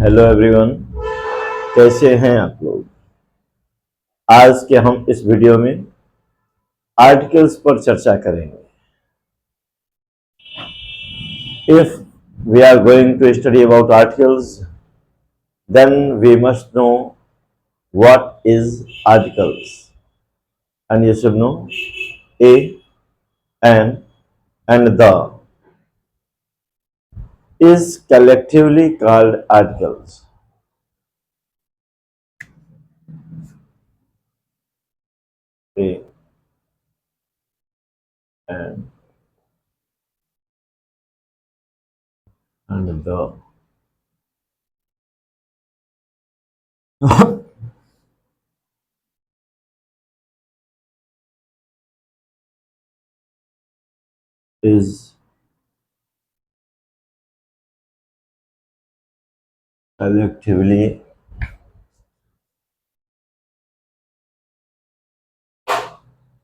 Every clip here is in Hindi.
हेलो एवरीवन, कैसे हैं आप लोग। आज के हम इस वीडियो में आर्टिकल्स पर चर्चा करेंगे। If we are going to study about articles, then we must know what is articles and you should know a and the is collectively called articles. A and the is collectively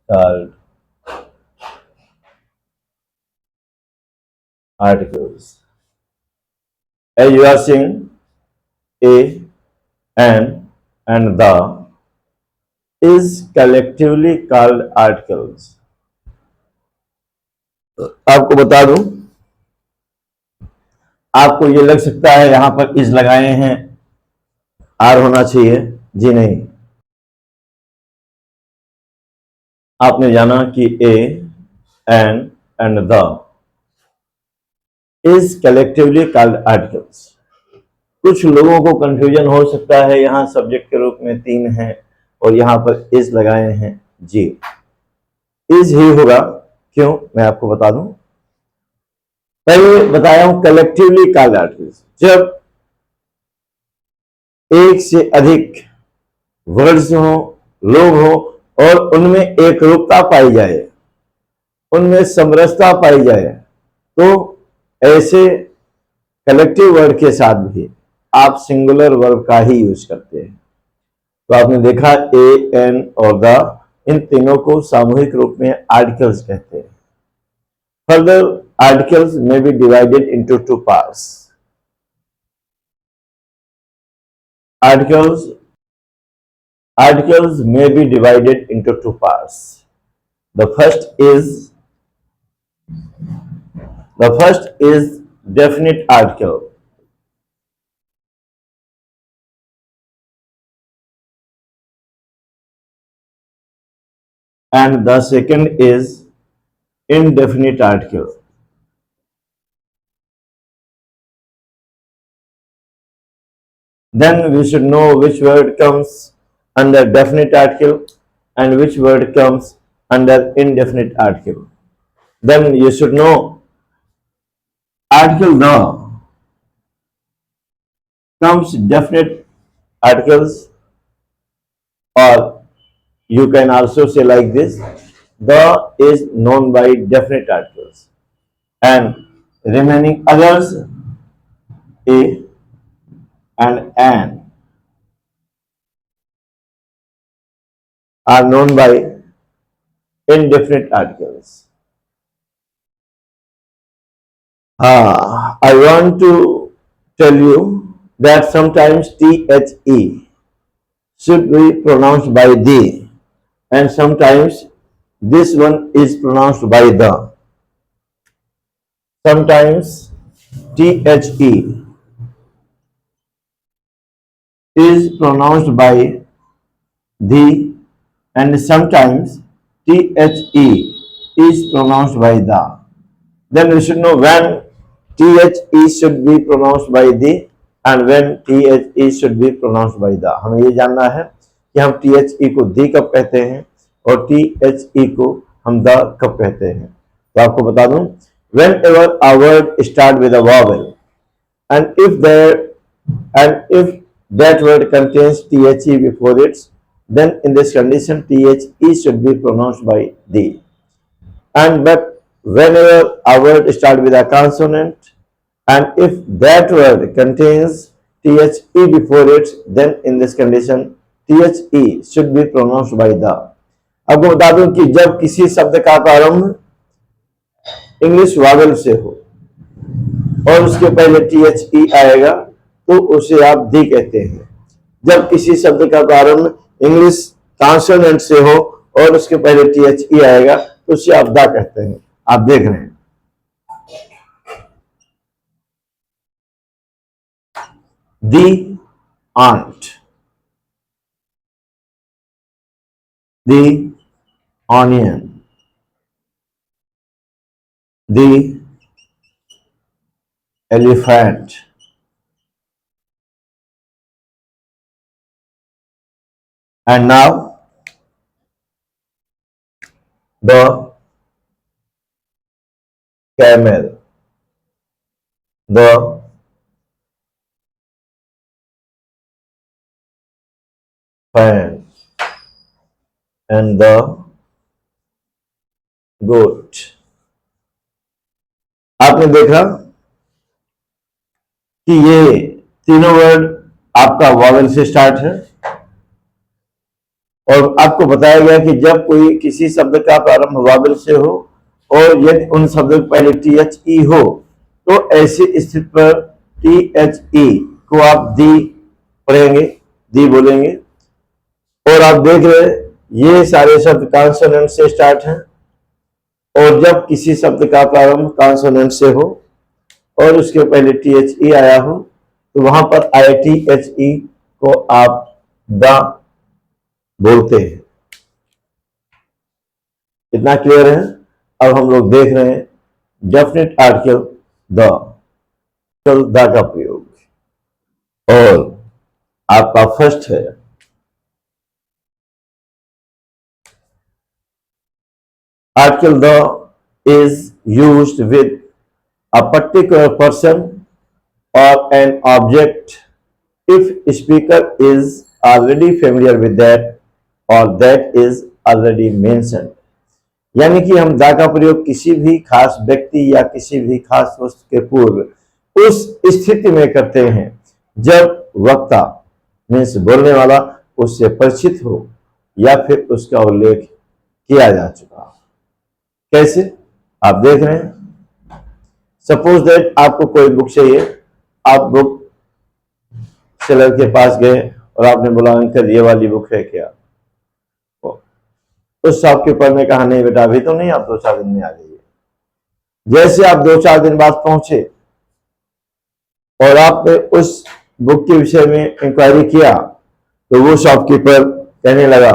called articles. As you are seeing, a and the is collectively called articles. आपको बता दूं, आपको ये लग सकता है यहां पर इज लगाए हैं, आर होना चाहिए। जी नहीं, आपने जाना कि ए and the is collectively called articles. कुछ लोगों को कंफ्यूजन हो सकता है, यहां सब्जेक्ट के रूप में 3 है और यहां पर इज लगाए हैं। जी, इज ही होगा। क्यों, मैं आपको बता दूं। पहले बताया हूं कलेक्टिवली कॉल्ड आर्टिकल्स, जब एक से अधिक वर्ड्स हो, लोग हो और उनमें एक रूपता पाई जाए, उनमें समरसता पाई जाए, तो ऐसे कलेक्टिव वर्ड के साथ भी आप सिंगुलर वर्ब का ही यूज करते हैं। तो आपने देखा ए एन और द, इन तीनों को सामूहिक रूप में आर्टिकल्स कहते हैं। फर्दर, आर्टिकल्स में be divided into 2 parts. Articles may be divided into 2 parts. The first is definite article. And the second is indefinite article. Then we should know which word comes under definite article and which word comes under indefinite article. Then you should know article the comes definite articles, or you can also say like this: the is known by definite articles and remaining others, a and an, are known by indefinite articles. I want to tell you that sometimes the should be pronounced by the, and sometimes this one is pronounced by the. Sometimes the is pronounced by the, and sometimes the is pronounced by the. Then we should know when the should be pronounced by the and when the should be pronounced by the. हमें ये जानना है कि हम the को the कब कहते हैं और the को हम the कब कहते हैं। तो आपको बता दूं, whenever a word start with a vowel and if that word contains the before it, then in this condition the should be pronounced by the. And but whenever a word starts with a consonant and if that word contains the before it, then in this condition the should be pronounced by the. आपको बता दूं कि जब किसी शब्द का प्रारंभ इंग्लिश वावेल से हो और उसके पहले टी आएगा, तो उसे आप दी कहते हैं। जब किसी शब्द का प्रारंभ इंग्लिश कॉन्सोनेंट से हो और उसके पहले टी एच ई आएगा तो उसे आप दा कहते हैं। आप देख रहे हैं the ant, the onion, the elephant, and now the camel, the fan, and the goat। आपने देखा कि ये तीनों वर्ड आपका वॉवेल से स्टार्ट है और आपको बताया गया कि जब कोई किसी शब्द का प्रारंभ वॉवेल से हो और यदि उन शब्दों के पहले टी एच ई हो तो ऐसी स्थिति पर टी एच ई को आप दी पढ़ेंगे, दी बोलेंगे। और आप देख रहे हैं ये सारे शब्द कॉन्सोनेंट से स्टार्ट हैं और जब किसी शब्द का प्रारंभ कॉन्सोनेंट से हो और उसके पहले टी एच ई आया हो तो वहां पर आई टी एच ई को आप द बोलते हैं। इतना क्लियर है। अब हम लोग देख रहे हैं डेफिनेट आर्टिकल द, द का प्रयोग और आपका फर्स्ट है article the is used with a particular person or an object if speaker is already familiar with that or that is already mentioned। यानी कि हम दा का प्रयोग किसी भी खास व्यक्ति या किसी भी खास वस्तु के पूर्व उस स्थिति में करते हैं जब वक्ता मीन्स बोलने वाला उससे परिचित हो या फिर उसका उल्लेख किया जा चुका हो। कैसे? आप देख रहे हैं सपोज दैट आपको कोई बुक चाहिए, आप बुक सेलर के पास गए और आपने बोला अंकल ये वाली बुक है क्या? उस शॉपकीपर ने कहा नहीं बेटा अभी तो नहीं, आप 2-4 दिन में आ जाइए। जैसे आप 2-4 दिन बाद पहुंचे और आपने उस बुक के विषय में इंक्वायरी किया तो वो शॉपकीपर कहने लगा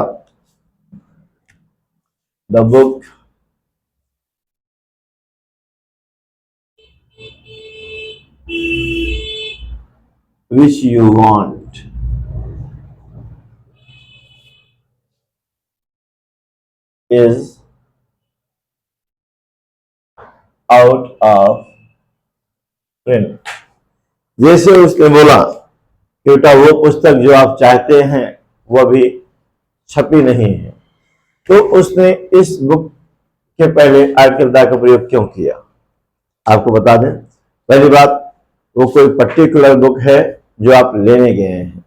the book which you want is out of print। जैसे उसने बोला कि बेटा वो पुस्तक जो आप चाहते हैं वो अभी छपी नहीं है तो उसने इस बुक के पहले आर्टिकल द का प्रयोग क्यों किया? आपको बता दें, पहली बात वो कोई पर्टिकुलर बुक है जो आप लेने गए हैं।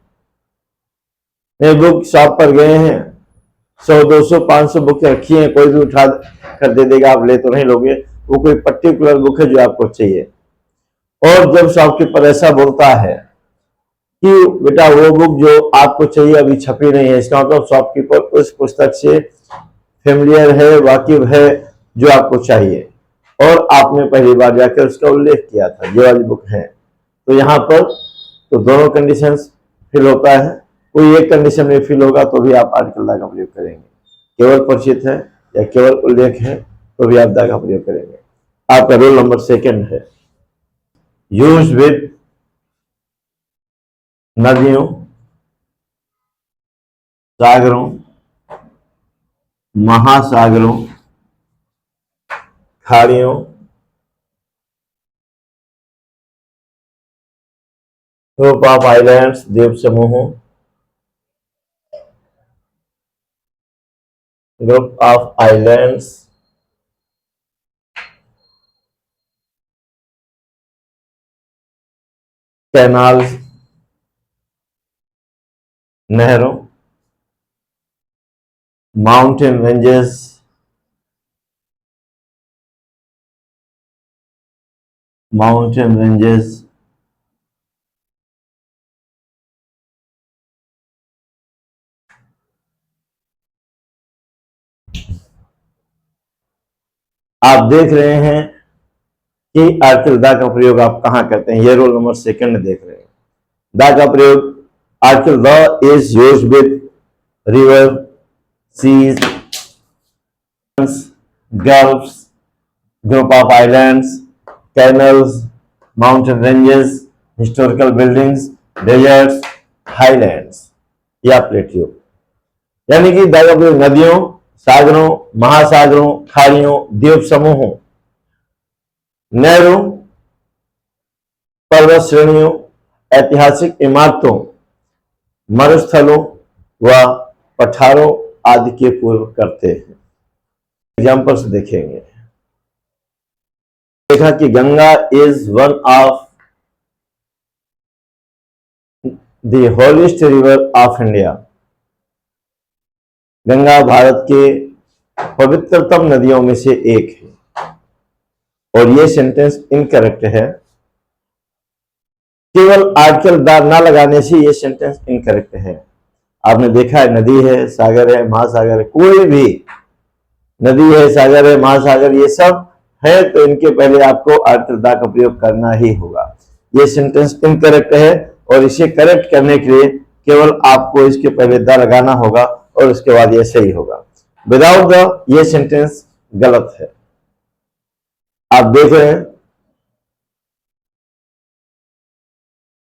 नए बुक शॉप पर गए हैं, 100-200-500 बुक रखी हैं, कोई भी उठा कर दे देगा, आप ले तो नहीं लोगे। वो कोई पर्टिकुलर बुक है जो आपको चाहिए और जब शॉपकीपर ऐसा बोलता है कि बेटा वो बुक जो आपको चाहिए अभी छपी नहीं है, इसका मतलब शॉपकीपर उस पुस्तक से फेमिलियर है, वाकिफ है जो आपको चाहिए और आपने पहली बार जाकर उसका उल्लेख किया था ये वाली बुक है। तो यहाँ पर तो दोनों कंडीशंस फिल होता है। कोई एक कंडीशन में फिल होगा तो भी आप आर्टिकल द का प्रयोग करेंगे, केवल परिचित है या केवल उल्लेख है तो भी आप द का प्रयोग करेंगे। आपका रोल नंबर 2 है यूज विद नदियों, सागरों, महासागरों, खाड़ियों, ग्रुप ऑफ आइलैंड्स, द्वीप समूहों, ग्रुप ऑफ आइलैंड्स, कैनाल्स, नहरों, माउंटेन रेंजेस, माउंटेन रेंजेस, आप देख रहे हैं कि आर्टिकल द का प्रयोग आप कहाँ करते हैं। ये रोल नंबर 2 देख रहे हैं। द का प्रयोग article the is used with river, seas, gulfs, group of islands, canals, mountain ranges, historical buildings, deserts, highlands या प्लेट्यू। यानी कि द का प्रयोग नदियों, सागरों, महासागरों, खाड़ियों, द्वीप समूहों, नहरों, पर्वत श्रेणियों, ऐतिहासिक इमारतों, मरुस्थलों व पठारों आदि के पूर्व करते हैं। एग्जाम्पल्स देखेंगे। देखा कि Ganga is one of the holiest river of India. Ganga Bharat के पवित्रतम नदियों में से एक है। और ये सेंटेंस इनकरेक्ट है। केवल आर्टिकल द ना लगाने से ये सेंटेंस इनकरेक्ट है। आपने देखा है नदी है, सागर है, महासागर है, कोई भी नदी है, सागर है, महासागर, ये सब है तो इनके पहले आपको आर्टिकल द का प्रयोग करना ही होगा। ये सेंटेंस इनकरेक्ट है और इसे करेक्ट करने के लिए केवल आपको इसके पहले द लगाना होगा और उसके बाद ये सही होगा। विदाउट द ये सेंटेंस गलत है। आप देख रहे हैं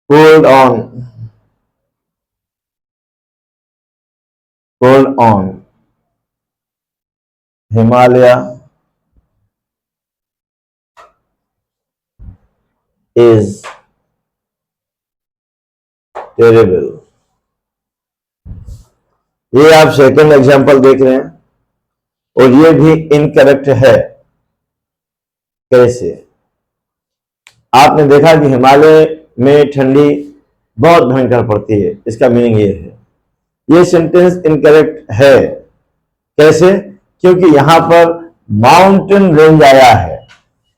hold on Himalaya is terrible. ये आप सेकंड एग्जांपल देख रहे हैं और ये भी इनकरेक्ट है। कैसे? आपने देखा कि हिमालय में ठंडी बहुत भयंकर पड़ती है, इसका मीनिंग ये है। ये सेंटेंस इनकरेक्ट है। कैसे? क्योंकि यहां पर माउंटेन रेंज आया है,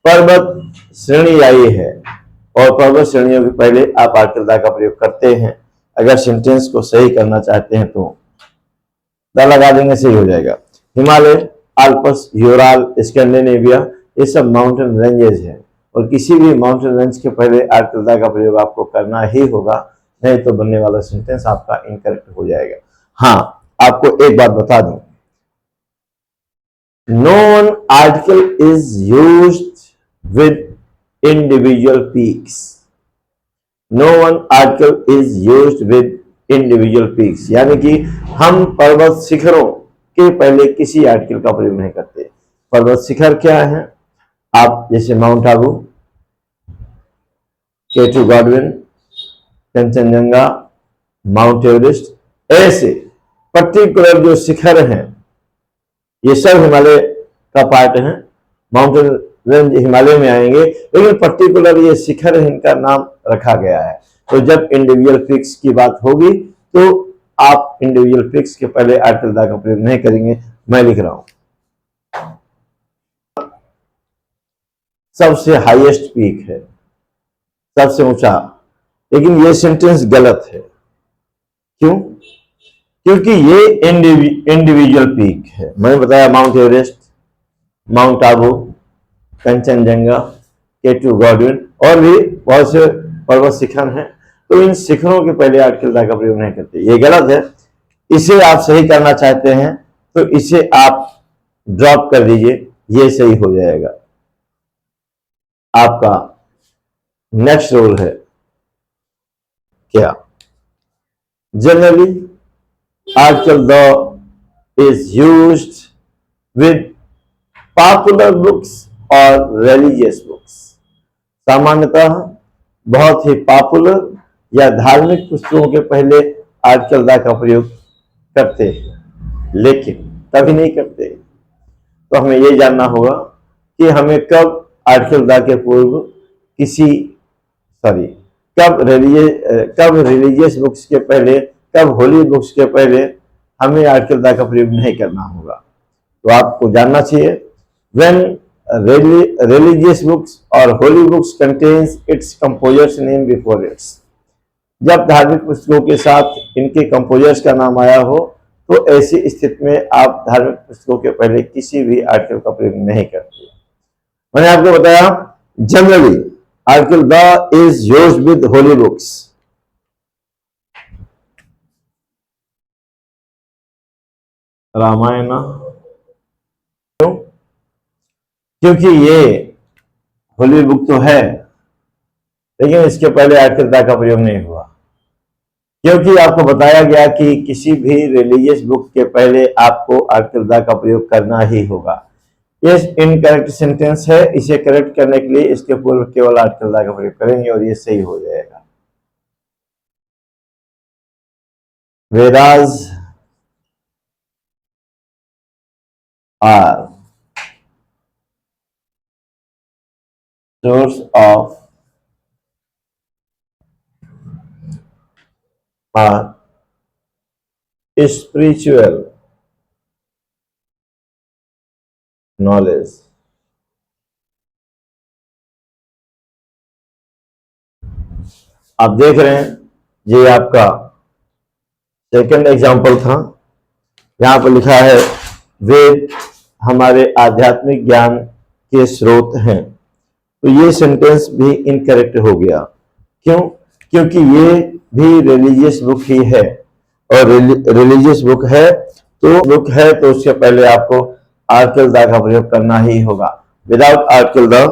पर्वत श्रेणी आई है और पर्वत श्रेणियों के पहले आप आर्टिकल द का प्रयोग करते हैं। अगर सेंटेंस को सही करना चाहते हैं तो द लगा देंगे, सही हो जाएगा। हिमालय, आल्प्स, यूराल, स्कैंडिनेविया, ये सब माउंटेन रेंजेस हैं और किसी भी माउंटेन रेंज के पहले आर्टिकल द का प्रयोग आपको करना ही होगा, नहीं तो बनने वाला सेंटेंस आपका इनकरेक्ट हो जाएगा। हाँ, आपको एक बात बता दूं, no one article is used with individual peaks. No one article is used with individual peaks, यानी कि हम पर्वत शिखरों के पहले किसी आर्टिकल का प्रयोग नहीं करते। पर्वत शिखर क्या है? आप जैसे mount Abu, K2 Godwin, Kanchenjunga, mount Everest, ऐसे पर्टिकुलर जो शिखर हैं ये सब हिमालय का पार्ट है। माउंटेन रेंज हिमालय में आएंगे, लेकिन पर्टिकुलर ये शिखर है, इनका नाम रखा गया है। तो जब इंडिविजुअल पिक्स की बात होगी तो आप इंडिविजुअल पिक्स के पहले आर्टिकल द का प्रयोग नहीं करेंगे। मैं लिख रहा हूं सबसे हाईएस्ट पीक है, सबसे ऊंचा, लेकिन ये सेंटेंस गलत है। क्यों? क्योंकि ये इंडिविजुअल पीक है। मैंने बताया mount Everest, mount Abu, Kanchenjunga, K2 Godwin और भी बहुत से पर्वत शिखर हैं, तो इन शिखरों के पहले आर्टिकल द का प्रयोग नहीं करते। ये गलत है। इसे आप सही करना चाहते हैं तो इसे आप ड्रॉप कर दीजिए, ये सही हो जाएगा। आपका नेक्स्ट रोल है क्या? Generally article the is used with popular books और रिलीजियस बुक्स। सामान्यतः बहुत ही पॉपुलर या धार्मिक पुस्तकों के पहले आर्टिकल द का प्रयोग करते हैं, लेकिन कभी नहीं करते। तो हमें ये जानना होगा कि हमें कब आर्टिकल द के पूर्व कब रिलीजियस बुक्स के पहले, कब होली बुक्स के पहले हमें आर्टिकल द का प्रयोग नहीं करना होगा। तो आपको जानना चाहिए, when religious books or holy books contains its composer's name before its। जब धार्मिक पुस्तकों के साथ इनके कंपोजर्स का नाम आया हो तो ऐसी स्थिति में आप धार्मिक पुस्तकों के पहले किसी भी आर्टिकल का प्रयोग नहीं करते। मैंने आपको बताया generally article the is used with holy books. Ramayan, क्यों? क्योंकि ये होली बुक तो है, लेकिन इसके पहले आर्टिकल द का प्रयोग नहीं हुआ, क्योंकि आपको बताया गया कि किसी भी रिलीजियस बुक के पहले आपको आर्टिकल द का प्रयोग करना ही होगा। ये इनकरेक्ट सेंटेंस है, इसे करेक्ट करने के लिए इसके पूर्व केवल आर्टिकल द का प्रयोग करेंगे और ये सही हो जाएगा। Vedas are source of our spiritual knowledge। आप देख रहे हैं, ये आपका सेकंड एग्जाम्पल था। यहां पर लिखा है वेद हमारे आध्यात्मिक ज्ञान के स्रोत हैं, तो ये सेंटेंस भी इनकरेक्ट हो गया। क्यों? क्योंकि ये भी रिलीजियस बुक ही है, और रिलीजियस बुक है तो उसके पहले आपको आर्टिकल द का प्रयोग करना ही होगा। विदाउट आर्टिकल द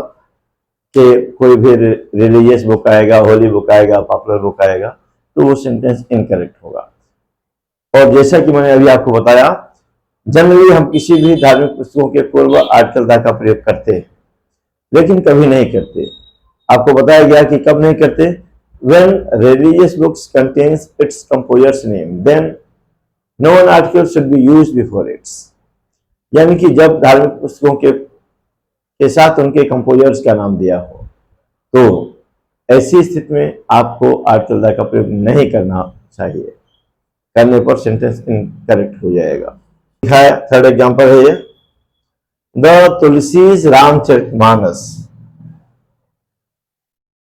के कोई भी रिलीजियस बुक आएगा, होली बुक आएगा, पॉपुलर बुक आएगा, तो वो सेंटेंस इनकरेक्ट होगा। और जैसा कि मैंने अभी आपको बताया, जनरली हम किसी भी धार्मिक पुस्तकों के पूर्व आर्टिकल द का प्रयोग करते हैं, लेकिन कभी नहीं करते। आपको बताया गया कि कब नहीं करते। When religious books contains its composer's name, then no one article should be used before its। यानी कि जब धार्मिक पुस्तकों के साथ उनके कंपोजर्स का नाम दिया हो, तो ऐसी स्थिति में आपको आर्टिकल द का प्रयोग नहीं करना चाहिए। करने पर सेंटेंस इनकरेक्ट हो जाएगा। थर्ड एग्जांपल है ये, द तुलसीज रामचरितमानस।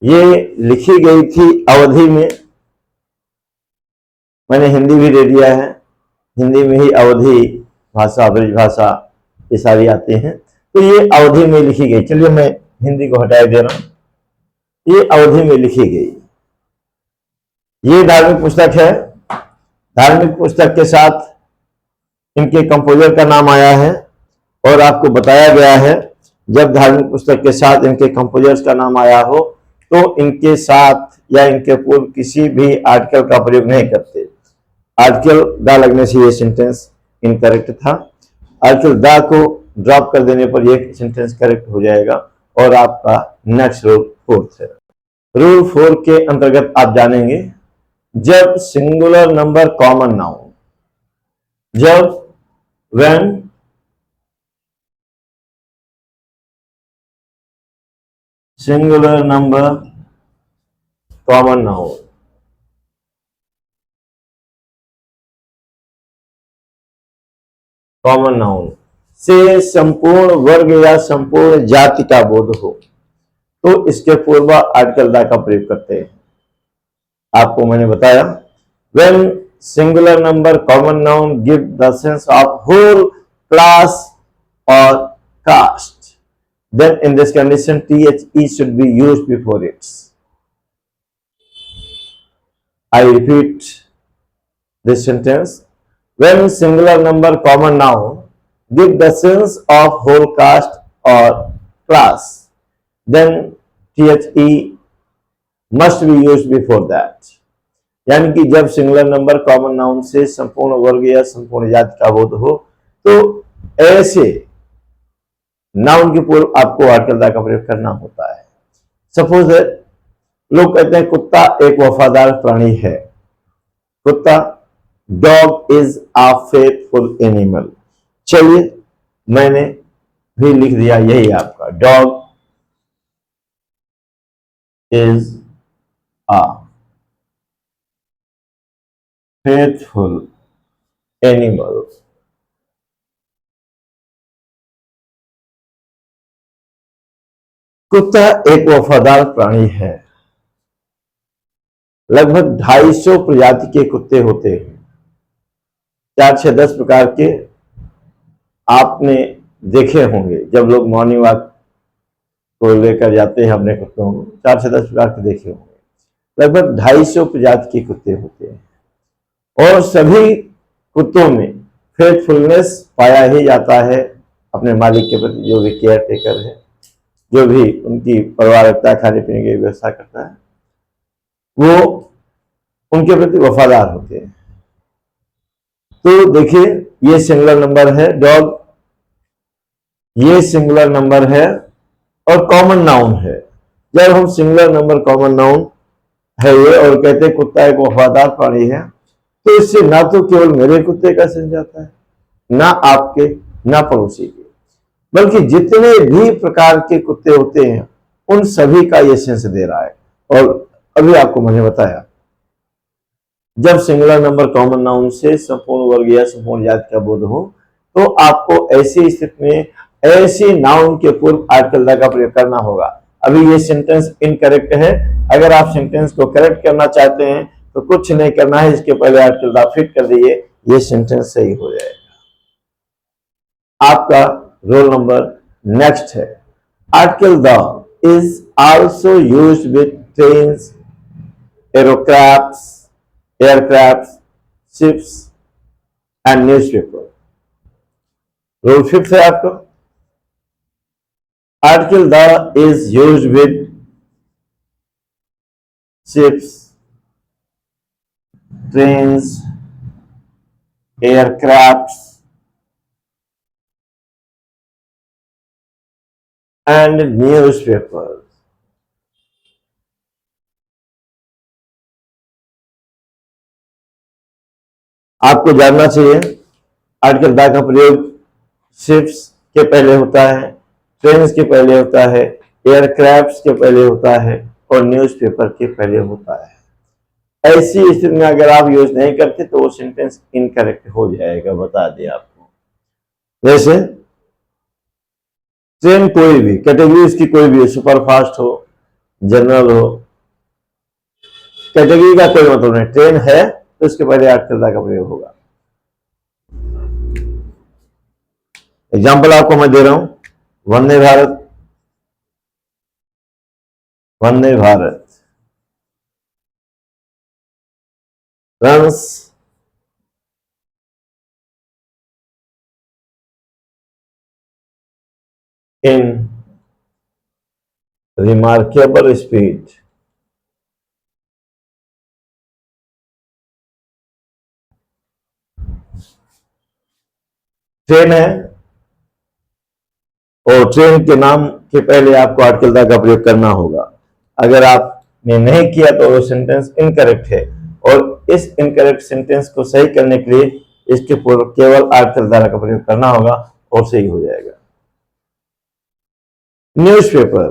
ये लिखी गई थी अवधि में। मैंने हिंदी भी दे दिया है, हिंदी में ही अवधि भाषा, ब्रज भाषा ये सारी आती हैं, तो ये अवधि में लिखी गई। चलिए मैं हिंदी को हटा दे रहा हूं। ये अवधि में लिखी गई, ये धार्मिक पुस्तक है। धार्मिक पुस्तक के साथ इनके कंपोजर का नाम आया है, और आपको बताया गया है जब धार्मिक पुस्तक के साथ इनके कंपोजर्स का नाम आया हो, तो इनके साथ या इनके पूर्व किसी भी आर्टिकल का प्रयोग नहीं करते। आर्टिकल द लगने से ये सेंटेंस इनकरेक्ट था। आर्टिकल द को ड्रॉप कर देने पर ये सेंटेंस करेक्ट हो जाएगा। और आपका नेक्स्ट रूल फोर्थ है। रूल 4 के अंतर्गत आप जानेंगे, जब सिंगुलर नंबर कॉमन नाउन, जब when singular number common noun, common noun से संपूर्ण वर्ग या संपूर्ण जाति का बोध हो, तो इसके पूर्व आर्टिकल द का प्रयोग करते हैं। आपको मैंने बताया, when singular number common noun give the sense of whole class or caste, then in this condition the should be used before it। I repeat this sentence, when singular number common noun give the sense of whole caste or class, then the must be used before that। यानी कि जब सिंगुलर नंबर कॉमन नाउन से संपूर्ण वर्ग या संपूर्ण जाति का बोध हो, तो ऐसे नाउन के पूर्व आपको आर्टिकल द का प्रयोग करना होता है। सपोज लोग कहते हैं कुत्ता एक वफादार प्राणी है। कुत्ता, dog is a faithful animal. चलिए मैंने भी लिख दिया यही आपका, dog is a faithful animal. कुत्ता एक वफादार प्राणी है। लगभग 250 प्रजाति के कुत्ते होते हैं, 4 से 10 प्रकार के आपने देखे होंगे जब लोग मॉर्निंग वॉक को लेकर जाते हैं अपने कुत्तों को, 4 से 10 प्रकार के देखे होंगे। लगभग 250 प्रजाति के कुत्ते होते हैं और सभी कुत्तों में फेथफुलनेस पाया ही जाता है अपने मालिक के प्रति। जो भी केयर टेकर है, जो भी उनकी परवाह रखता है, खाने पीने की व्यवस्था करता है, वो उनके प्रति वफादार होते हैं। तो देखिए, ये सिंगुलर नंबर है डॉग, ये सिंगुलर नंबर है और कॉमन नाउन है। जब हम सिंगुलर नंबर कॉमन नाउन है ये और कहते हैं कुत्ता एक वफादार प्राणी है, तो इससे ना तो केवल मेरे कुत्ते का सेंस जाता है, ना आपके, ना पड़ोसी के, बल्कि जितने भी प्रकार के कुत्ते होते हैं उन सभी का ये सेंस दे रहा है। और अभी आपको मैंने बताया, जब सिंगुलर नंबर कॉमन नाउन से संपूर्ण वर्ग या संपूर्ण जाति का बोध हो, तो आपको ऐसी स्थिति में ऐसी नाउन के पूर्व आर्टिकल द का प्रयोग करना होगा। अभी ये सेंटेंस इनकरेक्ट है, अगर आप सेंटेंस को करेक्ट करना चाहते हैं तो कुछ नहीं करना है, इसके पहले आर्टिकल द फिट कर दीजिए, ये सेंटेंस सही हो जाएगा। आपका रोल नंबर नेक्स्ट है। Article the is also used with trains, aircrafts, aircrafts, ships and newspaper. Rule 5th है आपका। Article the is used with ships, trains, aircrafts and newspapers. आपको जानना चाहिए आर्टिकल द का प्रयोग शिप्स के पहले होता है, ट्रेन्स के पहले होता है, एयरक्राफ्ट्स के पहले होता है और न्यूज़पेपर के पहले होता है। ऐसी स्थिति में अगर आप यूज नहीं करते तो वो सेंटेंस इनकरेक्ट हो जाएगा, बता दिया आपको। जैसे ट्रेन कोई भी कैटेगरी इसकी कोई भी, सुपर फास्ट हो, जनरल हो, कैटेगरी का कोई मतलब नहीं, ट्रेन है तो इसके पहले आर्टिकल द का प्रयोग होगा। एग्जाम्पल आपको मैं दे रहा हूं, Vande Bharat, Vande Bharat runs in remarkable speed. Train है और ट्रेन के नाम के पहले आपको आर्टिकल द का प्रयोग करना होगा। अगर आपने नहीं किया तो वो सेंटेंस इनकरेक्ट है और इस इनकरेक्ट सेंटेंस को सही करने के लिए इसके पूर्व केवल आर्टिकल द का प्रयोग करना होगा और सही हो जाएगा। न्यूज़पेपर,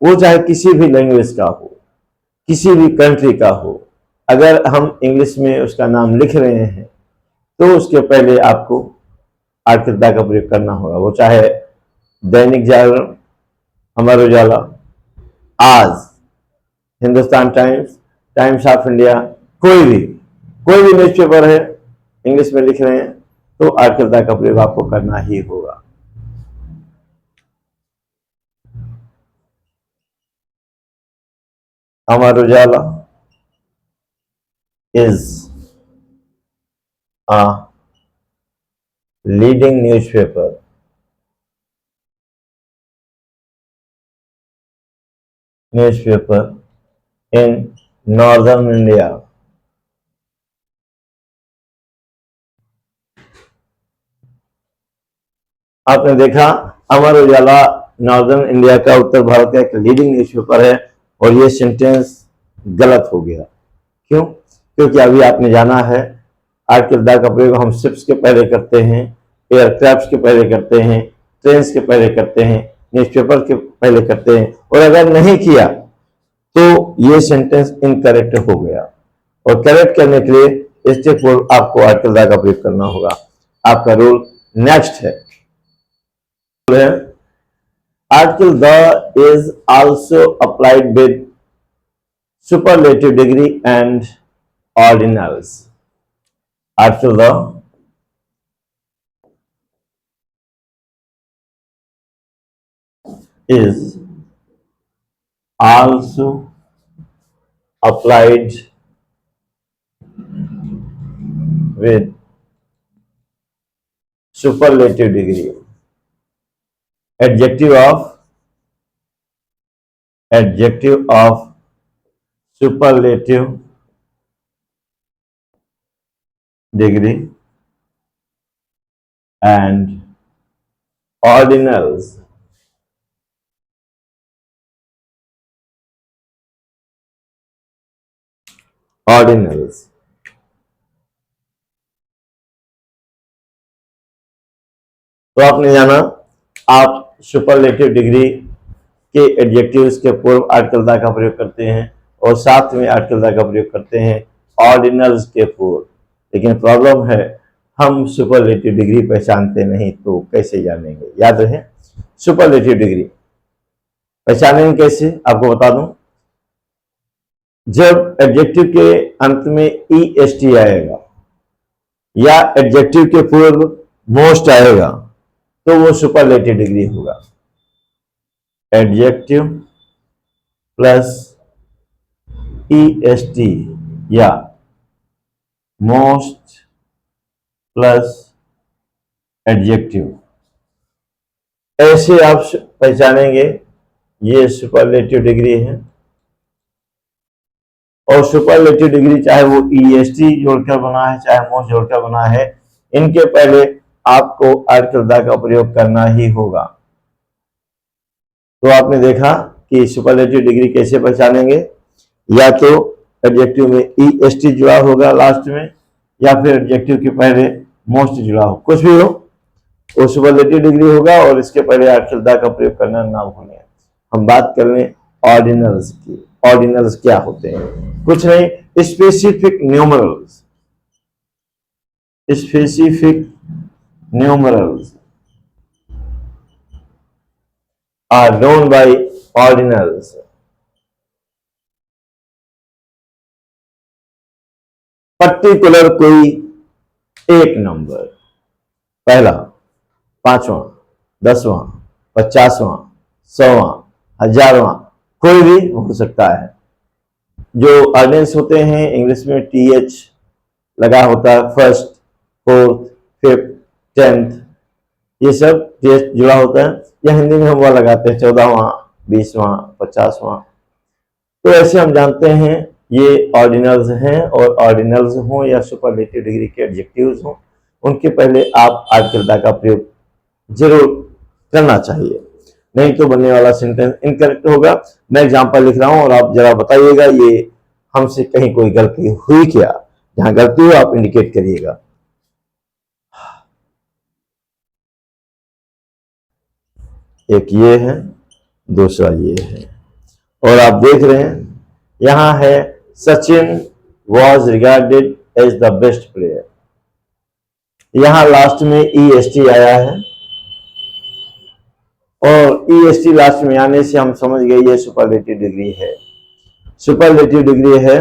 वो चाहे किसी भी लैंग्वेज का हो, किसी भी कंट्री का हो, अगर हम इंग्लिश में उसका नाम लिख रहे हैं तो उसके पहले आपको आर्टिकल द का प्रयोग करना होगा। वो चाहे दैनिक जागरण, अमर उजाला, आज, Hindustan times, times of India, कोई भी न्यूज़पेपर है, इंग्लिश में लिख रहे हैं तो आर्टिकल द का प्रयोग आपको करना ही होगा। Amar Ujala is a leading newspaper in northern India. आपने देखा अमर उजाला नॉर्दर्न इंडिया का, उत्तर भारत का एक लीडिंग न्यूज़पेपर है और ये सेंटेंस गलत हो गया। क्यों? क्योंकि अभी आपने जाना है आर्टिकल द का प्रयोग हम शिप्स के पहले करते हैं, एयरक्राफ्ट के पहले करते हैं, ट्रेन्स के पहले करते हैं, न्यूज़पेपर के पहले करते हैं, और अगर नहीं किया तो ये सेंटेंस इनकरेक्ट हो गया और करेक्ट करने के लिए स्टेप फोर आपको आर्टिकल द का प्रयोग करना होगा। आपका रूल नेक्स्ट है। Article the is also applied with superlative degree and ordinals. Article the is also applied with superlative degree. Adjective of superlative degree and ordinals. Ordinals. तो आपने जाना, आप सुपरलेटिव डिग्री के एडजेक्टिव्स के पूर्व आर्टिकल दा का प्रयोग करते हैं और साथ में आर्टिकल दा का प्रयोग करते हैं ऑर्डिनल्स के पूर्व। लेकिन प्रॉब्लम है, हम सुपरलेटिव डिग्री पहचानते नहीं तो कैसे जानेंगे? याद रहे, सुपरलेटिव डिग्री पहचानेंगे कैसे, आपको बता दूं। जब एडजेक्टिव के अंत में EST आएगा या एडजेक्टिव के पूर्व मोस्ट आएगा तो वो सुपरलेटिव डिग्री होगा। एडजेक्टिव प्लस EST या मोस्ट प्लस एडजेक्टिव, ऐसे आप पहचानेंगे ये सुपरलेटिव डिग्री है। और सुपरलेटिव डिग्री चाहे वो EST जोड़कर बना है चाहे मोस्ट जोड़कर बना है, इनके पहले आपको आर्टिकल दा का प्रयोग करना ही होगा। तो आपने देखा कि सुपरलेटिव डिग्री कैसे पहचानेंगे, या तो एडजेक्टिव में EST जुड़ा होगा लास्ट में, या फिर एडजेक्टिव के पहले मोस्ट जुड़ा हो, कुछ भी हो वो सुपरलेटिव डिग्री होगा और इसके पहले आर्टिकल दा का प्रयोग करना ना भूलें। हम बात कर लें ऑर्डिनल्स की। ऑर्डिनल्स क्या होते हैं? कुछ नहीं, specific numerals. Specific numerals are known by ordinals. Particular कोई एक नंबर, पहला, पांचवां, 10वां, 50वां, 100वां, 1000वां, कोई भी हो सकता है। जो ऑर्डिनल्स होते हैं इंग्लिश में TH लगा होता है, फर्स्ट, फोर्थ, फिफ्थ, 10th, ये सब TH जुड़ा होता है, या हिंदी में हम वह लगाते हैं 14वां, 20वां, 50वां। तो ऐसे हम जानते हैं ये ऑर्डिनल्स हैं, और ऑर्डिनल्स हों या सुपरलेटिव डिग्री के एडजेक्टिव्स हों, उनके पहले आप आर्टिकल दा का प्रयोग जरूर करना चाहिए, नहीं तो बनने वाला सेंटेंस इनकरेक्ट होगा। मैं एग्जांपल लिख रहा हूं और आप जरा बताइएगा ये हमसे कहीं कोई गलती हुई क्या। जहां गलती हो आप इंडिकेट करिएगा। एक ये है, दूसरा ये है, और आप देख रहे हैं यहां है Sachin was regarded as the best player. यहां लास्ट में EST आया है, और EST लास्ट में आने से हम समझ गए ये सुपरलेटिव डिग्री है। सुपरलेटिव डिग्री है,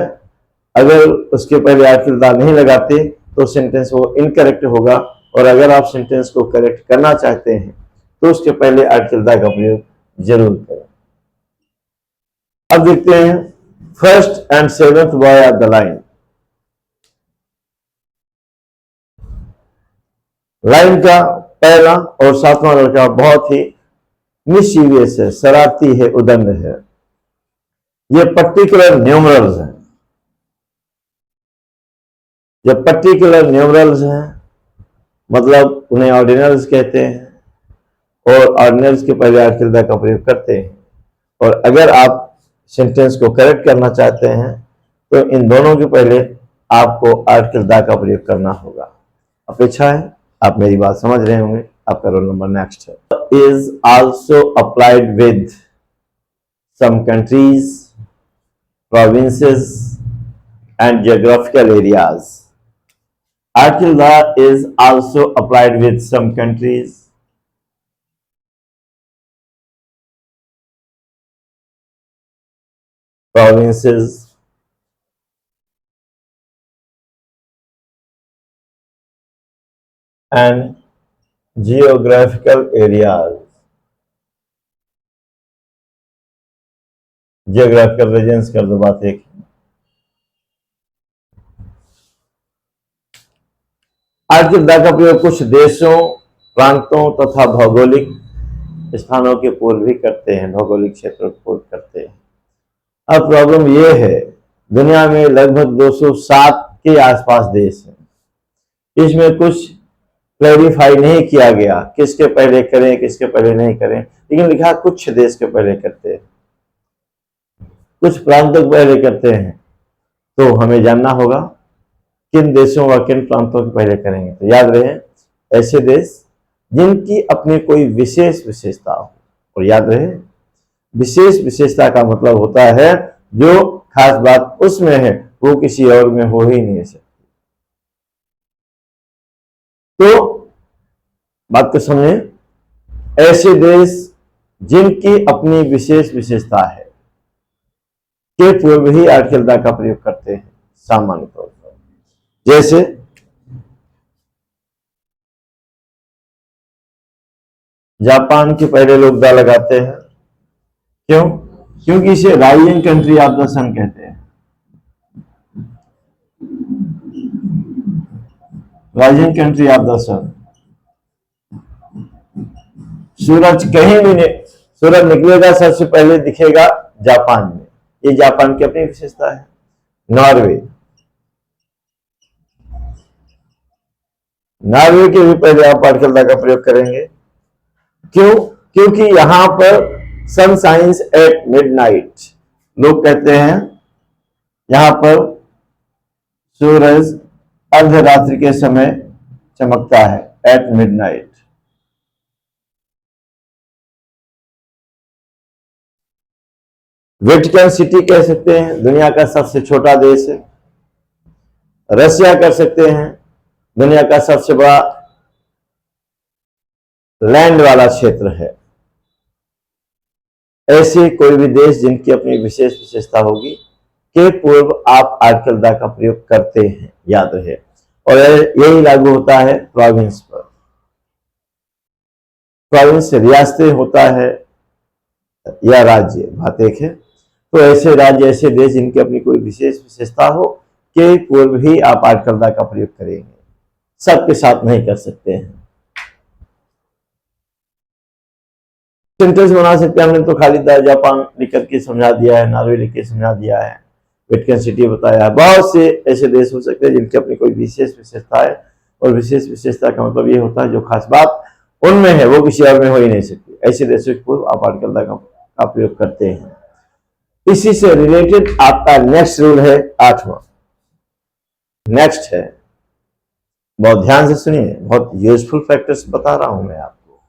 अगर उसके पहले आर्टिकल दा नहीं लगाते तो सेंटेंस वो इनकरेक्ट होगा, और अगर आप सेंटेंस को करेक्ट करना चाहते हैं तो उसके पहले आर्टिकल दा का प्रयोग जरूर करें। अब देखते हैं, first and seventh boy of the line. Line का पहला और सातवां लड़का बहुत ही मिसचिवियस है, शरारती है, उदंड है। ये पर्टिकुलर न्यूमरल्स हैं। जब पर्टिकुलर न्यूमरल्स हैं मतलब उन्हें ऑर्डिनल्स कहते हैं, और ऑर्डिनल्स के पहले आर्टिकल दा का प्रयोग करते हैं। और अगर आप सेंटेंस को करेक्ट करना चाहते हैं तो इन दोनों के पहले आपको आर्टिकल दा का प्रयोग करना होगा। अपेक्षा है आप मेरी बात समझ रहे होंगे। आपका रोल नंबर नेक्स्ट है। Is also applied with some countries, provinces and geographical areas. Article da is also applied with some countries, provinces and geographical areas. Geographical regions कर दो, बात एक। आर्थिक दा का प्रयोग कुछ देशों, प्रांतों तथा भौगोलिक स्थानों के पूर्व भी करते हैं, भौगोलिक क्षेत्रों के पूर्व करते हैं। अब प्रॉब्लम यह है, दुनिया में लगभग 207 के आसपास देश हैं। इसमें कुछ क्लैरिफाई नहीं किया गया किसके पहले करें किसके पहले नहीं करें, लेकिन लिखा कुछ देश के पहले करते हैं, कुछ प्रांतों के पहले करते हैं। तो हमें जानना होगा किन देशों व किन प्रांतों के पहले करेंगे। तो याद रहे, ऐसे देश जिनकी अपनी कोई विशेष विशेषता हो। और याद रहे, विशेष विशेषता का मतलब होता है जो खास बात उसमें है वो किसी और में हो ही नहीं सकती। तो बात को समझे, ऐसे देश जिनकी अपनी विशेष विशेषता है के पूर्व ही आर्टिकल दा का प्रयोग करते हैं सामान्य तौर पर। जैसे जापान के पहले लोग दा लगाते हैं। क्यों? क्योंकि इसे राइजिंग कंट्री ऑफ द सन कहते हैं। राइजिंग कंट्री ऑफ द सन, सूरज कहीं भी नहीं, सूरज निकलेगा सबसे पहले दिखेगा जापान में, ये जापान की अपनी विशेषता है। नॉर्वे, नॉर्वे के भी पहले आप आर्टिकल दा का प्रयोग करेंगे। क्यों? क्योंकि यहां पर सन साइंस एट मिडनाइट, लोग कहते हैं यहां पर सूरज अर्धरात्रि के समय चमकता है, एट मिडनाइट। वेटिकन सिटी कह सकते हैं, दुनिया का सबसे छोटा देश है। रशिया कर सकते हैं, दुनिया का सबसे बड़ा लैंड वाला क्षेत्र है। ऐसे कोई भी देश जिनकी अपनी विशेष विशेषता होगी के पूर्व आप आर्टिकल दा का प्रयोग करते हैं, याद रहे। और यही लागू होता है प्रोविंस पर। प्रोविंस रियासतें होता है या राज्य, बात एक है। तो ऐसे राज्य, ऐसे देश जिनकी अपनी कोई विशेष विशेषता हो के पूर्व ही आप आर्टिकल दा का प्रयोग करेंगे, सबके साथ नहीं कर सकते हैं। सेंटेंस बना सकते हैं, हमने तो खाली जापान लिख करके समझा दिया है, नॉर्वे लिख के समझा दिया है, वेटिकन सिटी बताया है। बहुत से ऐसे देश हो सकते हैं जिनकी अपनी कोई विशेष विशेषता है, और विशेष विशेषता का मतलब ये होता है जो खास बात उनमें है वो किसी और में हो ही नहीं सकती। ऐसे देशों के पूर्व आप आर्टिकल दा का प्रयोग करते हैं। इसी से रिलेटेड आपका नेक्स्ट रूल है 8वां। नेक्स्ट है, बहुत ध्यान से सुनिए, बहुत यूजफुल फैक्टर्स बता रहा हूं मैं आपको।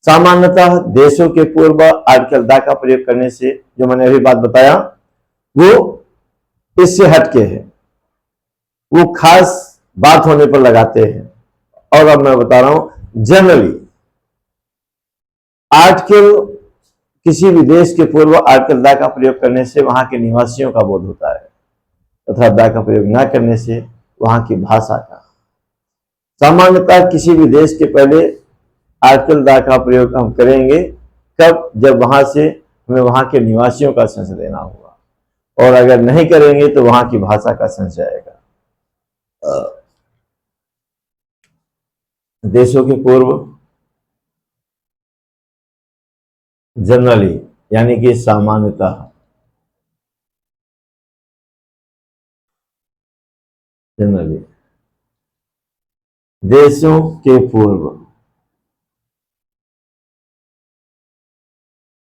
सामान्यतः देशों के पूर्व आर्टिकल दा का प्रयोग करने से, जो मैंने अभी बात बताया, वो इससे हटके है, वो खास बात होने पर लगाते हैं। और अब मैं बता रहा हूं, जनरली आर्टिकल, किसी भी देश के पूर्व आर्टिकल दा का प्रयोग करने से वहां के निवासियों का बोध होता है, तथा दा का प्रयोग न करने से वहां की भाषा का। सामान्यतः किसी भी देश के पहले आर्टिकल दा का प्रयोग हम करेंगे कब? जब वहां से हमें वहां के निवासियों का सेंस देना होगा, और अगर नहीं करेंगे तो वहां की भाषा का सेंस जाएगा। देशों के पूर्व जनरली, यानी कि सामान्यतः, जनरली देशों के पूर्व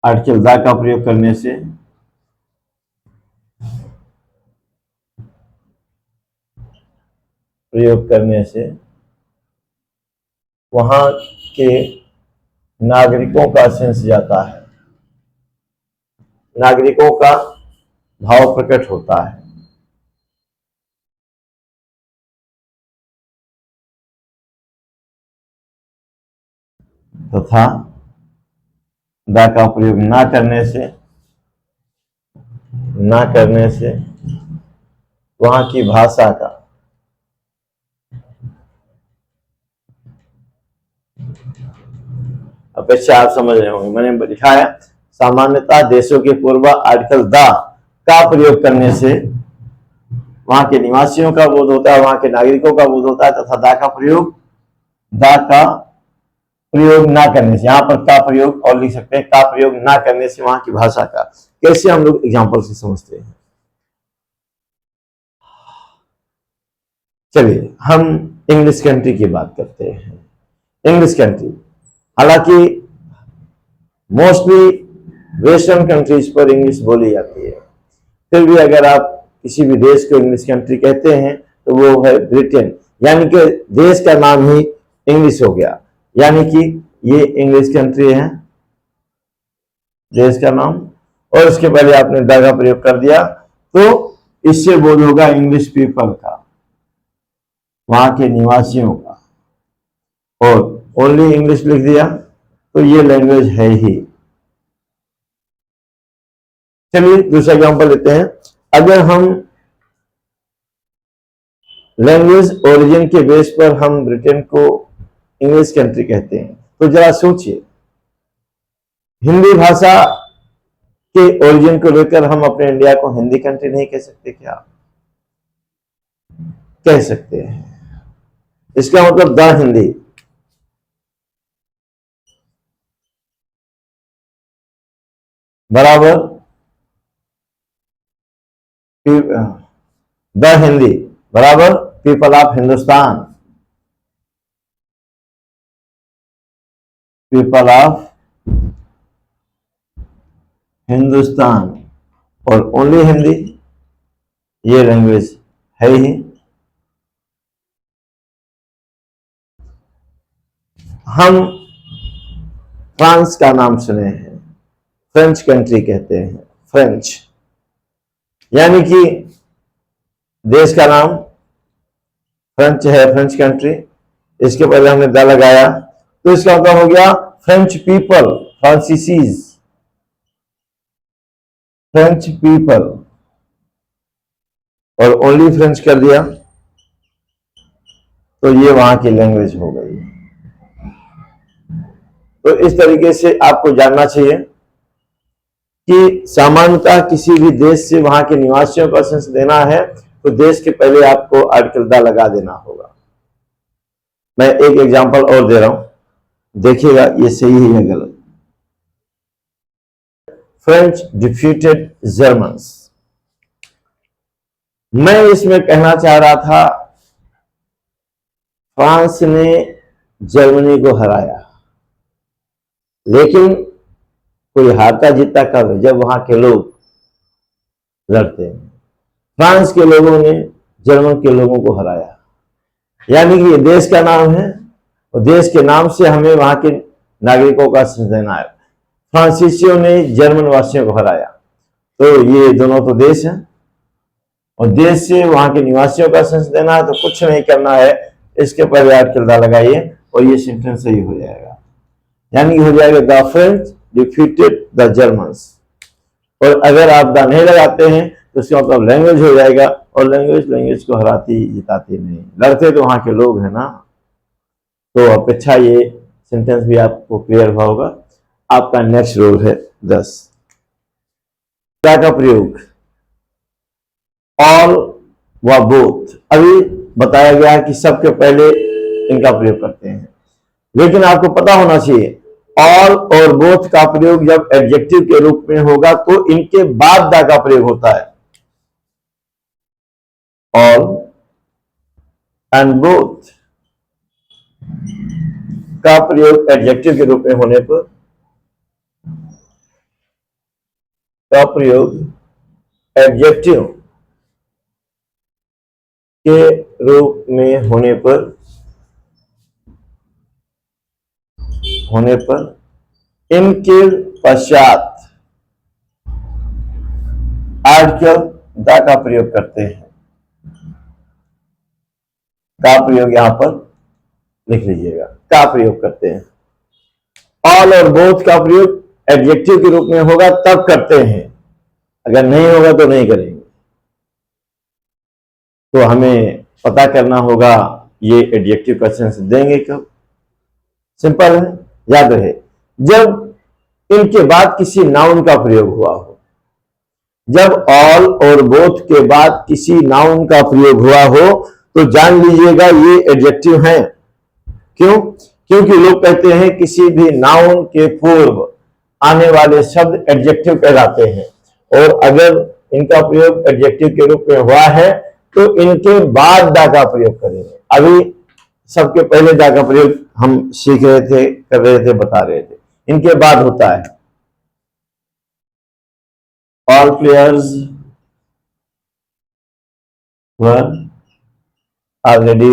आर्टिकल दा का प्रयोग करने से वहां के नागरिकों का सेंस जाता है, नागरिकों का भाव प्रकट होता है। तथा दा का प्रयोग ना करने से वहां की भाषा का अपेक्षा आप समझ रहे होंगे, मैंने लिखा है सामान्यतः देशों के पूर्व आर्टिकल द का प्रयोग करने से वहां के निवासियों का बोध होता है, वहां के नागरिकों का बोध होता है, तथा द का प्रयोग ना करने से, यहां पर का प्रयोग और लिख सकते हैं, का प्रयोग ना करने से वहां की भाषा का कैसे हम लोग एग्जाम्पल से समझते हैं। चलिए हम इंग्लिश कंट्री की बात करते हैं। इंग्लिश कंट्री, हालांकि मोस्टली वेस्टर्न कंट्रीज पर इंग्लिश बोली जाती है, फिर भी अगर आप किसी भी देश को इंग्लिश कंट्री कहते हैं तो वो है ब्रिटेन, यानी कि देश का नाम ही इंग्लिश हो गया, यानी कि ये इंग्लिश कंट्री है देश का नाम, और उसके पहले आपने द का प्रयोग कर दिया तो इससे बोध होगा इंग्लिश पीपल का, वहां के निवासियों का, और ओनली इंग्लिश लिख दिया तो ये लैंग्वेज है ही। चलिए दूसरा एग्जांपल लेते हैं। अगर हम लैंग्वेज ओरिजिन के बेस पर हम ब्रिटेन को इंग्लिश कंट्री कहते हैं, तो जरा सोचिए, हिंदी भाषा के ओरिजिन को लेकर हम अपने इंडिया को हिंदी कंट्री नहीं कह सकते क्या? कह सकते हैं। इसका मतलब द हिंदी, बराबर द हिंदी बराबर people of Hindustan, people of Hindustan, और ओनली हिंदी, ये लैंग्वेज है ही। हम फ्रांस का नाम सुने हैं, फ्रेंच कंट्री कहते हैं, फ्रेंच, यानी कि देश का नाम फ्रेंच है, फ्रेंच कंट्री, इसके पहले हमने द लगाया तो इसका मतलब हो गया फ्रेंच पीपल, फ्रांसीसीज, फ्रेंच पीपल, और ओनली फ्रेंच कर दिया तो ये वहां की लैंग्वेज हो गई। तो इस तरीके से आपको जानना चाहिए कि सामान्यतः किसी भी देश से वहां के निवासियों का सेंस देना है तो देश के पहले आपको आर्टिकल द लगा देना होगा। मैं एक एग्जांपल और दे रहा हूं, देखिएगा ये सही है या गलत। फ्रेंच डिफीटेड जर्मन्स, मैं इसमें कहना चाह रहा था फ्रांस ने जर्मनी को हराया, लेकिन कोई हारता जीतता कब है? जब वहां के लोग लड़ते हैं। फ्रांस के लोगों ने जर्मन के लोगों को हराया, यानी कि ये देश का नाम है और देश के नाम से हमें वहां के नागरिकों का सेंस देना है। फ्रांसीसियों ने जर्मन वासियों को हराया, तो ये दोनों तो देश हैं और देश से वहां के निवासियों का सेंस देना है, तो कुछ नहीं करना है, इसके पहले आर्टिकल द लगाइए और ये सेंटेंस सही हो जाएगा, यानी हो जाएगा the French defeated the Germans. और अगर आप द नहीं लगाते हैं तो इसका मतलब लैंग्वेज हो जाएगा, और लैंग्वेज को हराती जिताती नहीं, लड़ते तो वहां के लोग हैं ना। तो अपेक्षा ये सेंटेंस भी आपको क्लियर हुआ होगा। आपका नेक्स्ट रूल है 10 का प्रयोग, ऑल व बोथ। अभी बताया गया है कि सबके पहले इनका प्रयोग करते हैं, लेकिन आपको पता होना चाहिए ऑल और बोथ का प्रयोग जब एडजेक्टिव के रूप में होगा तो इनके बाद द का प्रयोग होता है। ऑल एंड बोथ का प्रयोग एडजेक्टिव के रूप में होने पर, का प्रयोग एडजेक्टिव के रूप में होने पर इनके पश्चात आर्टिकल द का प्रयोग करते हैं। का प्रयोग यहां पर लिख लीजिएगा, का प्रयोग करते हैं। ऑल और बोथ का प्रयोग एडजेक्टिव के रूप में होगा तब करते हैं, अगर नहीं होगा तो नहीं करेंगे। तो हमें पता करना होगा ये एडजेक्टिव का सेंस देंगे कब। सिंपल है, याद रहे, जब इनके बाद किसी नाउन का प्रयोग हुआ हो। जब ऑल और बोथ के बाद किसी नाउन का प्रयोग हुआ हो तो जान लीजिएगा ये एडजेक्टिव है। क्यों? क्योंकि लोग कहते हैं किसी भी नाउन के पूर्व आने वाले शब्द एडजेक्टिव कहलाते हैं, और अगर इनका प्रयोग एडजेक्टिव के रूप में हुआ है तो इनके बाद दा का प्रयोग करेंगे। अभी सबके पहले दा का प्रयोग हम सीख रहे थे, कर रहे थे, बता रहे थे। इनके बाद होता है all players were already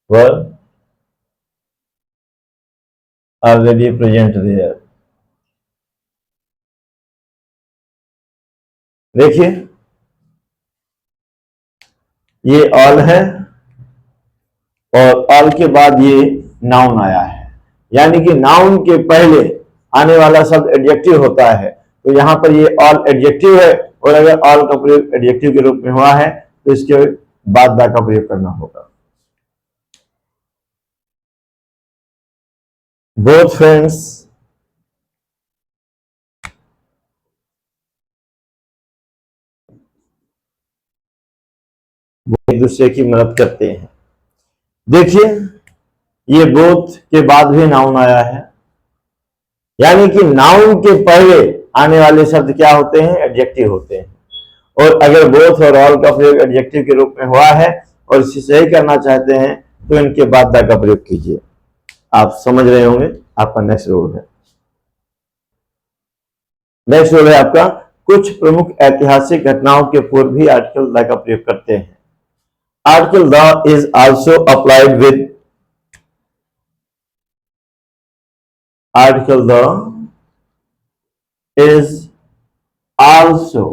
were already present there। देखिए ये ऑल है और ऑल के बाद ये नाउन आया है, यानी कि नाउन के पहले आने वाला शब्द एडजेक्टिव होता है। तो यहां पर ये ऑल एडजेक्टिव है, और अगर ऑल का प्रयोग एडजेक्टिव के रूप में हुआ है तो इसके बाद दा का प्रयोग करना होगा। बोथ फ्रेंड्स वो एक दूसरे की मदद करते हैं। देखिए ये बोथ के बाद भी नाउन आया है, यानी कि नाउन के पहले आने वाले शब्द क्या होते हैं? एडजेक्टिव होते हैं। और अगर बोथ और ऑल का प्रयोग एडजेक्टिव के रूप में हुआ है और इसे सही करना चाहते हैं तो इनके बाद दा का प्रयोग कीजिए। आप समझ रहे होंगे। आपका नेक्स्ट रूल है, नेक्स्ट रूल है आपका कुछ प्रमुख ऐतिहासिक घटनाओं के पूर्व भी आर्टिकल द का प्रयोग करते हैं। Article the is also applied with article the is also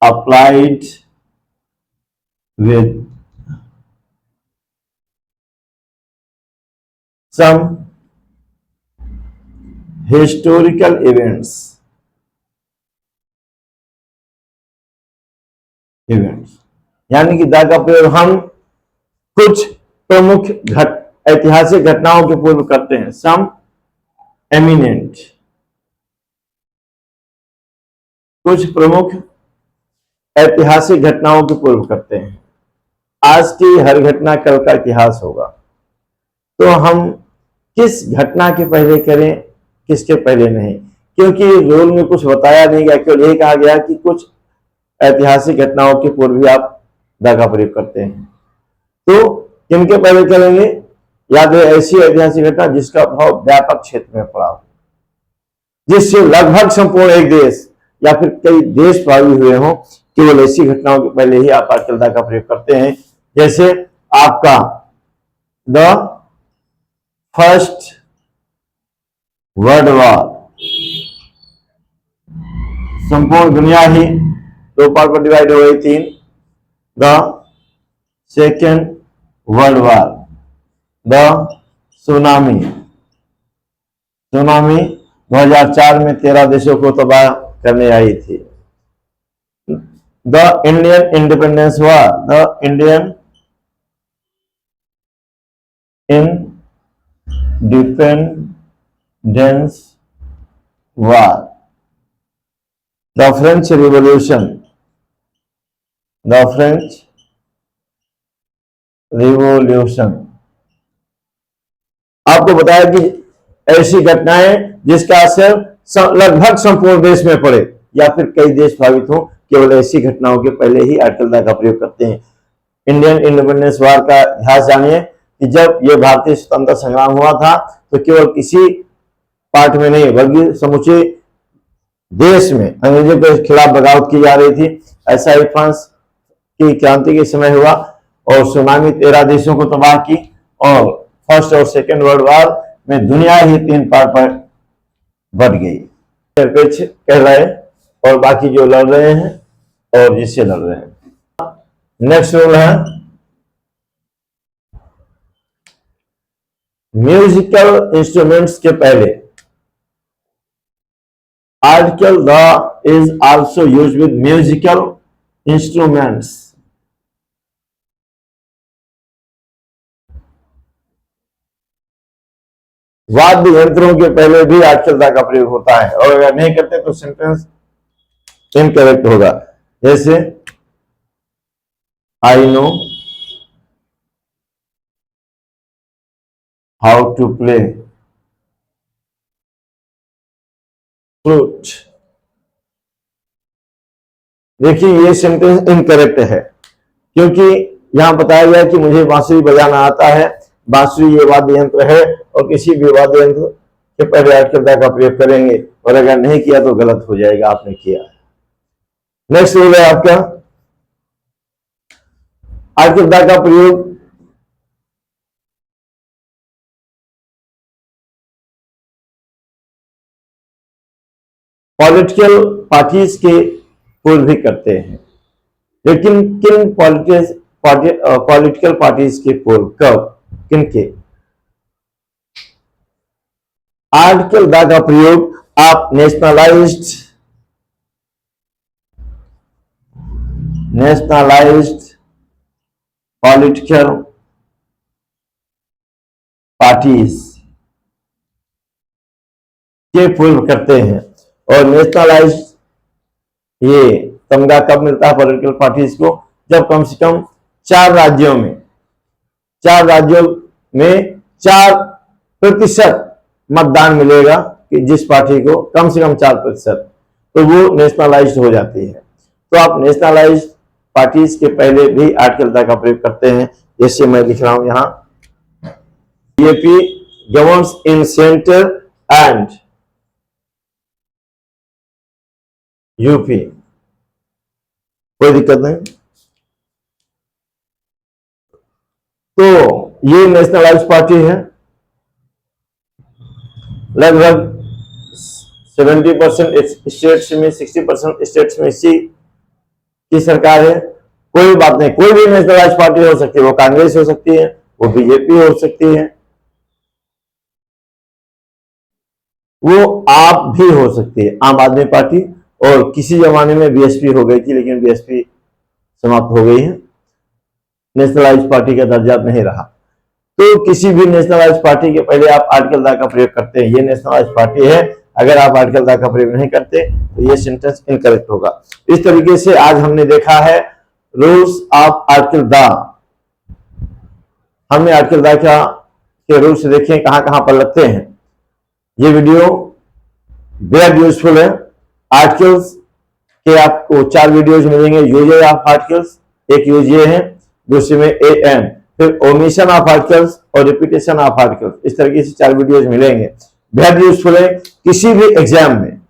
applied with some historical events यानी कि दा का प्रयोग हम कुछ प्रमुख ऐतिहासिक घटनाओं के पूर्व करते हैं। सम एमिनेंट, कुछ प्रमुख ऐतिहासिक घटनाओं के पूर्व करते हैं। आज की हर घटना कल का इतिहास होगा, तो हम किस घटना के पहले करें, किसके पहले नहीं, क्योंकि रूल में कुछ बताया नहीं गया, केवल यही कहा गया कि कुछ ऐतिहासिक घटनाओं के पूर्व भी आप दा का प्रयोग करते हैं। तो किनके पहले करेंगे? याद है ऐसी ऐतिहासिक घटना जिसका प्रभाव व्यापक क्षेत्र में पड़ा हो, जिससे लगभग संपूर्ण एक देश या फिर कई देश प्रभावित हुए हों, केवल ऐसी घटनाओं के पहले ही आप आर्टिकल द का प्रयोग करते हैं। जैसे आपका द फर्स्ट वर्ल्ड वॉर, संपूर्ण दुनिया ही दो पार्ट पर डिवाइड हो गई, तीन। The second world war, the tsunami, tsunami 2004 में 13 देशों को तबाह करने आई थी। The Indian independence war, the Indian independence war, the French revolution, the French revolution. आपको बताया कि ऐसी घटनाएं जिसका असर लगभग संपूर्ण देश में पड़े या फिर कई देश प्रभावित हो, केवल ऐसी घटनाओं के पहले ही आर्टिकल द का प्रयोग करते हैं। इंडियन इंडिपेंडेंस वॉर का इतिहास जानिए कि जब यह भारतीय स्वतंत्रता संग्राम हुआ था तो केवल किसी पार्ट में नहीं बल्कि समूचे देश में अंग्रेजों के खिलाफ बगावत की जा रही थी। ऐसा ही फ्रांस की क्रांति के समय हुआ और सुनामी 13 देशों को तबाह की, और फर्स्ट और सेकेंड वर्ल्ड वॉर में दुनिया ही 3 पार्ट पर बढ़ गई। निरपेक्ष कह रहे और बाकी जो लड़ रहे हैं और जिससे लड़ रहे हैं। नेक्स्ट रूल है म्यूजिकल इंस्ट्रूमेंट्स के पहले article the is also used with musical instruments. वाद्य यंत्रों के पहले भी आर्टिकल द का प्रयोग होता है, और अगर नहीं करते तो सेंटेंस इनकरेक्ट होगा। जैसे I know how to play flute. देखिए ये सेंटेंस इनकरेक्ट है, क्योंकि यहां बताया गया कि मुझे बांसुरी बजाना आता है। बांसुरी ये वाद्य यंत्र है, और किसी भी वाद्य यंत्र के पहले आर्टिकल द का प्रयोग करेंगे, और अगर नहीं किया तो गलत हो जाएगा, आपने किया। नेक्स्ट रूल है आपका आर्टिकल द का प्रयोग पॉलिटिकल पार्टीज के पूर्व भी करते हैं, लेकिन किन पॉलिटिकल पार्टीज के पूर्व, कब, किन के? आर्टिकल द का प्रयोग आप नेशनलाइज्ड पॉलिटिकल पार्टीज के पूर्व करते हैं। और नेशनलाइज्ड ये तमगा कब मिलता है पॉलिटिकल पार्टीज को? जब कम से कम 4 राज्यों में 4% मतदान मिलेगा, कि जिस पार्टी को कम से कम 4%, तो वो नेशनलाइज्ड हो जाती है। तो आप नेशनलाइज्ड पार्टीज के पहले भी आर्टिकल द का प्रयोग करते हैं। जैसे मैं लिख रहा हूं यहां, BJP governs in centre and UP, कोई दिक्कत नहीं। तो ये नेशनलाइज्ड पार्टी है, लगभग 70% स्टेट्स में, 60% स्टेट्स में इसी की सरकार है। कोई बात नहीं, कोई भी नेशनलाइज्ड पार्टी हो सकती है, वो कांग्रेस हो सकती है, वो बीजेपी हो सकती है, वो आप भी हो सकती है, आम आदमी पार्टी। और किसी जमाने में बीएसपी हो गई थी, लेकिन बीएसपी समाप्त हो गई है, नेशनलाइज्ड पार्टी का दर्जा नहीं रहा। तो किसी भी नेशनलाइज्ड पार्टी के पहले आप आर्टिकल द का प्रयोग करते हैं। ये नेशनलाइज्ड पार्टी है, अगर आप आर्टिकल द का प्रयोग नहीं करते तो ये सेंटेंस इनकरेक्ट होगा। इस तरीके से आज हमने देखा है रूल्स ऑफ आर्टिकल द। हमने आर्टिकल द के रूल्स देखे, कहां कहां पर लगते हैं। ये वीडियो बेहद यूजफुल है। आर्टिकल्स के आपको 4 वीडियोज मिलेंगे। यूजेज ऑफ आर्टिकल्स, एक यूज ये है, दूसरे में एएन, फिर ओमिशन ऑफ आर्टिकल्स और रिपीटेशन ऑफ आर्टिकल्स। इस तरीके से 4 वीडियोज मिलेंगे, बेहद यूजफुल है। किसी भी एग्जाम में,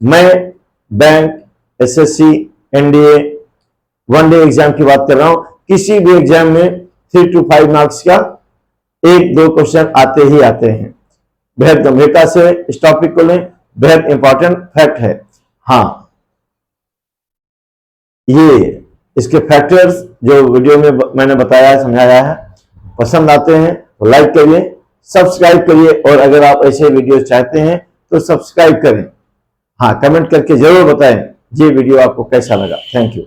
मैं bank, SSC, NDA, one day exam की बात कर रहा हूं, किसी भी एग्जाम में 3 to 5 मार्क्स का 1-2 क्वेश्चन आते ही आते हैं। बेहद गंभीरता से इस टॉपिक को लें, बेहद इंपॉर्टेंट फैक्ट है। हाँ, ये इसके फैक्टर्स जो वीडियो में मैंने बताया है, समझाया है, पसंद आते हैं तो लाइक करिए, सब्सक्राइब करिए, और अगर आप ऐसे वीडियो चाहते हैं तो सब्सक्राइब करें। हाँ, कमेंट करके जरूर बताएं ये वीडियो आपको कैसा लगा। Thank you.